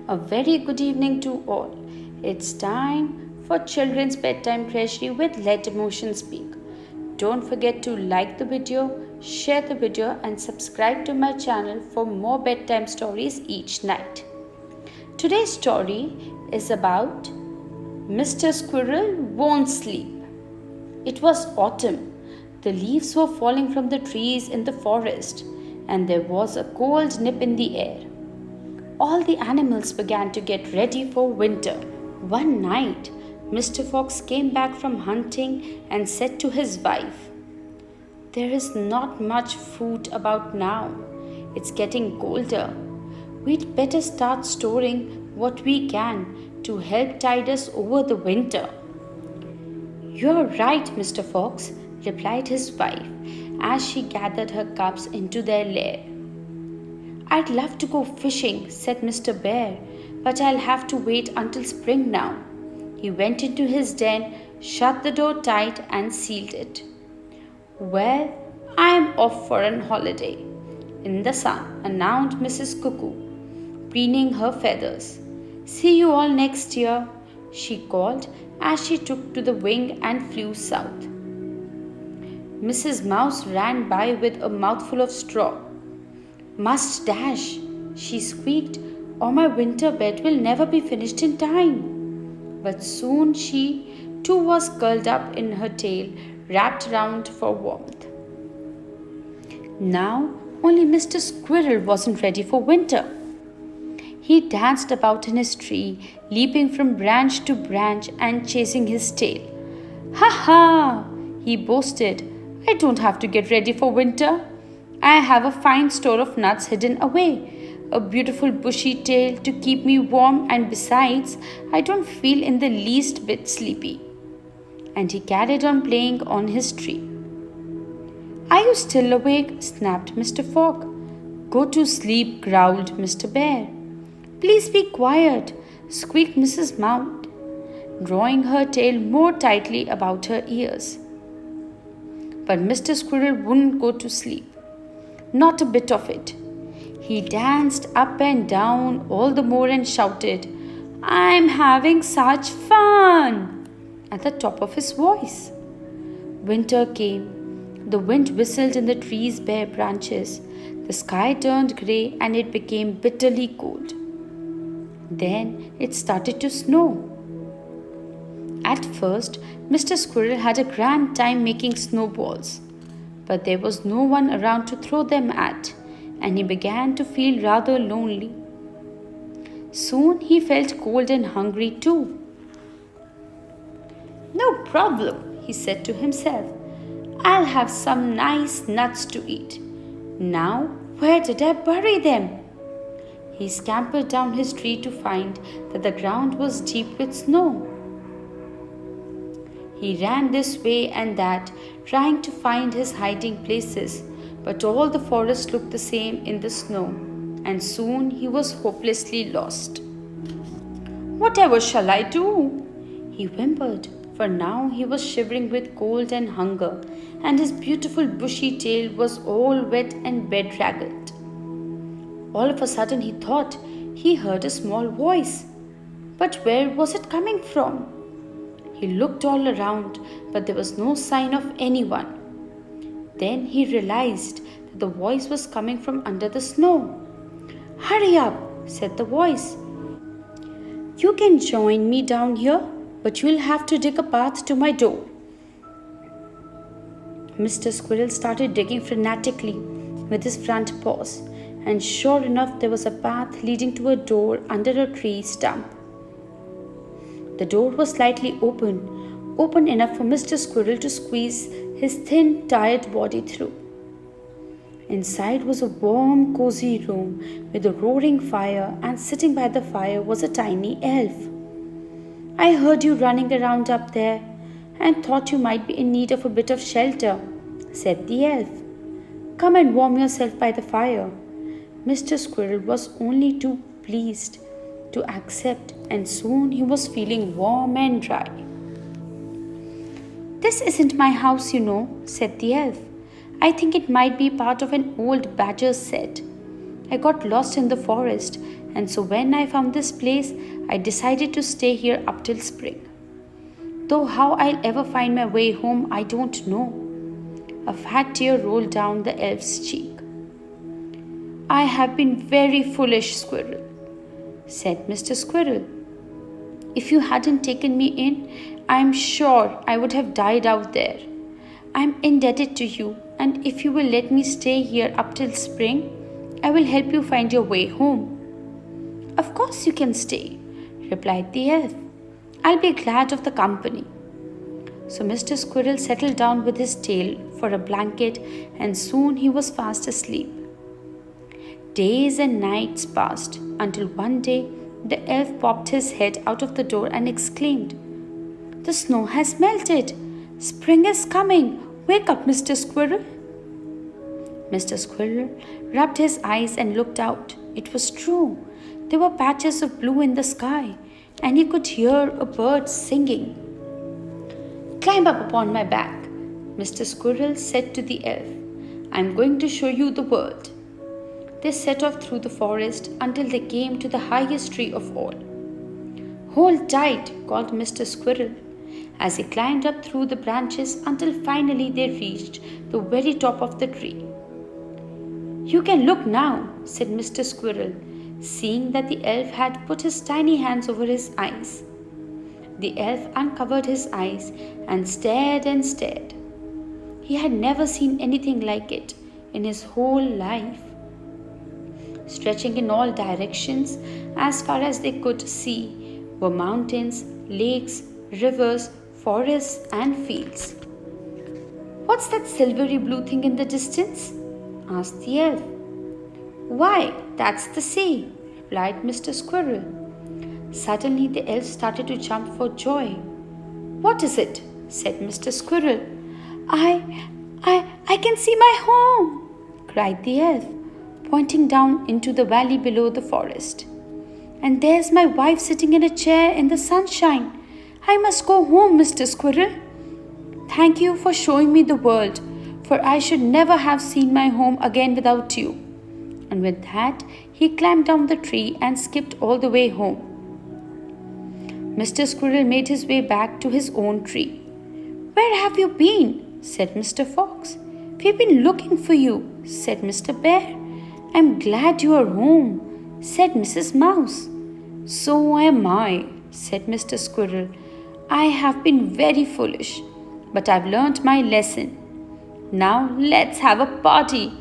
A very good evening to all. It's time for Children's Bedtime Treasury with Let Emotion Speak. Don't forget to like the video, share the video, and subscribe to my channel for more bedtime stories each night. Today's story is about Mr. Squirrel Won't Sleep. It was autumn. The leaves were falling from the trees in the forest, and there was a cold nip in the air. All the animals began to get ready for winter. One night, Mr. Fox came back from hunting and said to his wife, "There is not much food about now. It's getting colder. We'd better start storing what we can to help tide us over the winter." "You're right, Mr. Fox," replied his wife as she gathered her cubs into their lair. "I'd love to go fishing," said Mr. Bear, "but I'll have to wait until spring now." He went into his den, shut the door tight, and sealed it. "Well, I'm off for an holiday in the sun," announced Mrs. Cuckoo, preening her feathers. "See you all next year," she called as she took to the wing and flew south. Mrs. Mouse ran by with a mouthful of straw. "Must dash," she squeaked, "or my winter bed will never be finished in time." But soon she too was curled up in her tail, wrapped round for warmth. Now only Mr. Squirrel wasn't ready for winter. He danced about in his tree, leaping from branch to branch and chasing his tail. "Ha ha!" he boasted. "I don't have to get ready for winter. I have a fine store of nuts hidden away, a beautiful bushy tail to keep me warm, and besides, I don't feel in the least bit sleepy." And he carried on playing on his tree. "Are you still awake?" snapped Mr. Frog. "Go to sleep," growled Mr. Bear. "Please be quiet," squeaked Mrs. Mouse, drawing her tail more tightly about her ears. But Mr. Squirrel wouldn't go to sleep. Not a bit of it. He danced up and down all the more and shouted, "I'm having such fun!" at the top of his voice. Winter came. The wind whistled in the trees' bare branches. The sky turned grey and it became bitterly cold. Then it started to snow. At first, Mr. Squirrel had a grand time making snowballs, but there was no one around to throw them at, and he began to feel rather lonely. Soon he felt cold and hungry too. "No problem," he said to himself. "I'll have some nice nuts to eat. Now, where did I bury them?" He scampered down his tree to find that the ground was deep with snow. He ran this way and that, trying to find his hiding places, but all the forest looked the same in the snow, and soon he was hopelessly lost. "Whatever shall I do?" he whimpered, for now he was shivering with cold and hunger, and his beautiful bushy tail was all wet and bedraggled. All of a sudden he thought he heard a small voice. But where was it coming from? He looked all around, but there was no sign of anyone. Then he realized that the voice was coming from under the snow. "Hurry up," said the voice. "You can join me down here, but you'll have to dig a path to my door." Mr. Squirrel started digging frantically with his front paws, and sure enough, there was a path leading to a door under a tree stump. The door was slightly open enough for Mr. Squirrel to squeeze his thin, tired body through. Inside was a warm, cozy room with a roaring fire, and sitting by the fire was a tiny elf. "I heard you running around up there and thought you might be in need of a bit of shelter," said the elf. "Come and warm yourself by the fire." Mr. Squirrel was only too pleased to accept, and soon he was feeling warm and dry. "This isn't my house, you know," said the elf. "I think it might be part of an old badger's set. I got lost in the forest And so when I found this place, I decided to stay here up till spring. Though how I'll ever find my way home, I don't know. A fat tear rolled down the elf's cheek. I have been very foolish, Squirrel, said Mr. Squirrel. If you hadn't taken me in, I'm sure I would have died out there. I'm indebted to you, and if you will let me stay here up till spring, I will help you find your way home. Of course you can stay, replied the elf. I'll be glad of the company. So Mr. Squirrel settled down with his tail for a blanket, and soon he was fast asleep. Days and nights passed until one day the elf popped his head out of the door and exclaimed, The snow has melted! Spring is coming! Wake up, Mr. Squirrel! Mr. Squirrel rubbed his eyes and looked out. It was true. There were patches of blue in the sky, and he could hear a bird singing. Climb up upon my back, Mr. Squirrel said to the elf. I'm going to show you the world. They set off through the forest until they came to the highest tree of all. Hold tight, called Mr. Squirrel, as he climbed up through the branches until finally they reached the very top of the tree. You can look now, said Mr. Squirrel, seeing that the elf had put his tiny hands over his eyes. The elf uncovered his eyes and stared and stared. He had never seen anything like it in his whole life. Stretching in all directions, as far as they could see, were mountains, lakes, rivers, forests, and fields. What's that silvery blue thing in the distance? Asked the elf. Why, that's the sea, replied Mr. Squirrel. Suddenly the elf started to jump for joy. What is it? Said Mr. Squirrel. I can see my home, cried the elf, pointing down into the valley below the forest. And there's my wife sitting in a chair in the sunshine. I must go home, Mr. Squirrel. Thank you for showing me the world, for I should never have seen my home again without you. And with that, he climbed down the tree and skipped all the way home. Mr. Squirrel made his way back to his own tree. Where have you been? Said Mr. Fox. We've been looking for you, said Mr. Bear. I'm glad you are home, said Mrs. Mouse. So am I, said Mr. Squirrel. I have been very foolish, but I've learnt my lesson. Now let's have a party.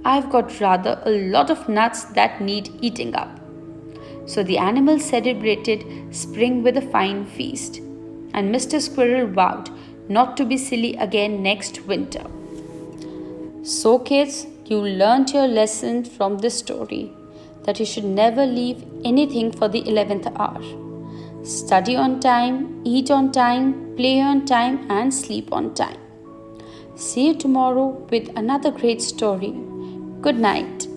I've got rather a lot of nuts that need eating up. So the animals celebrated spring with a fine feast, and Mr. Squirrel vowed not to be silly again next winter. So kids, you learnt your lesson from this story, that you should never leave anything for the 11th hour. Study on time, eat on time, play on time, and sleep on time. See you tomorrow with another great story. Good night.